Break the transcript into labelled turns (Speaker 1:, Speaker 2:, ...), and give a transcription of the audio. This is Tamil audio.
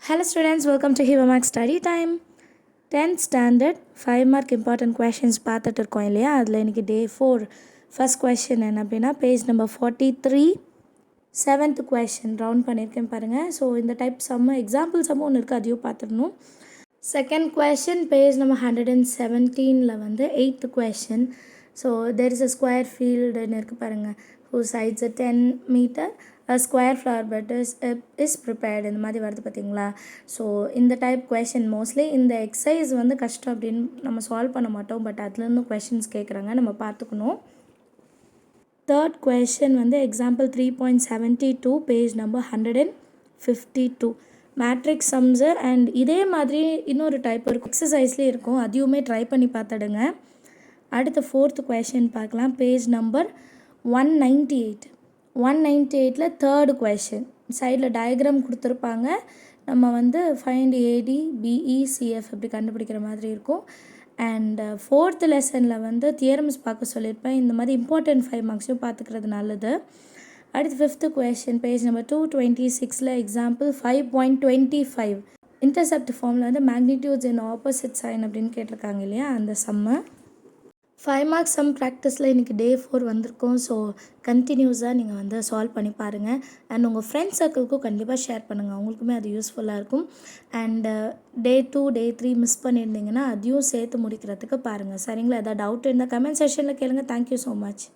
Speaker 1: Hello students, welcome to Hivamax Study Time. 10th standard 5 mark important questions பார்த்துட்டு இருக்கோம் இல்லையா? அதில் இன்றைக்கி day 4 first question என்ன அப்படின்னா page number 43 7th question round பண்ணியிருக்கேன் பாருங்கள். ஸோ இந்த டைப் சம்மு எக்ஸாம்பிள் சம்மு ஒன்று இருக்குது, அதையும் பார்த்துடணும். செகண்ட் question பேஜ் நம்பர் 117 வந்து 8th question. So there is a square field இருக்குது பாருங்கள், whose sides 10 meter a square flower bed is prepared. இந்த மாதிரி வருது பார்த்தீங்களா? ஸோ இந்த டைப் கொஷின் மோஸ்ட்லி இந்த எக்ஸசைஸ் வந்து கஷ்டம் அப்படின்னு நம்ம சால்வ் பண்ண மாட்டோம், பட் அதுலேருந்து கொஷின்ஸ் கேட்குறாங்க, நம்ம பார்த்துக்கணும். தேர்ட் கொஷின் வந்து example 3.72 page number 152 matrix sums. And இதே மாதிரி இன்னொரு டைப் இருக்கும், எக்ஸசைஸ்லேயே இருக்கும், அதையுமே ட்ரை பண்ணி பார்த்துடுங்க. அடுத்த ஃபோர்த் கொஷின் பார்க்கலாம், பேஜ் நம்பர் 198. 198ல் தேர்டு கொஷின் சைடில் டயக்ராம் கொடுத்துருப்பாங்க, நம்ம வந்து ஃபைண்ட் ஏடி பிஇ சிஎஃப் அப்படி கண்டுபிடிக்கிற மாதிரி இருக்கும். அண்ட் ஃபோர்த் லெசனில் வந்து தியரம்ஸ் பார்க்க சொல்லியிருப்பேன், இந்த மாதிரி இம்பார்ட்டன்ட் 5 மார்க்ஸையும் பார்த்துக்கிறது நல்லது. அடுத்து ஃபிஃப்த்து கொஷின் பேஜ் நம்பர் 226ல் எக்ஸாம்பிள் 5.25 இன்டர்செப்ட் ஃபார்மில் வந்து மேக்னிடியூட்ஸ் இன் ஆப்போசிட் சைன் அப்படின்னு கேட்டிருக்காங்க இல்லையா, அந்த சம்மை 5 மார்க்ஸ் சம் ப்ராக்டிஸில் இன்றைக்கி day 4 வந்திருக்கோம். ஸோ கண்டினியூஸாக நீங்கள் வந்து சால்வ் பண்ணி பாருங்கள். அண்ட் உங்கள் ஃப்ரெண்ட்ஸ் சர்க்கிளுக்கும் கண்டிப்பாக ஷேர் பண்ணுங்கள், அவங்களுக்குமே அது யூஸ்ஃபுல்லாக இருக்கும். அண்டு day 2 day 3 மிஸ் பண்ணியிருந்தீங்கன்னா அதையும் சேர்த்து முடிக்கிறதுக்கு பாருங்கள், சரிங்களா? எதாவது டவுட் இருந்தால் கமெண்ட் செக்ஷனில் கேளுங்கள். Thank you so much.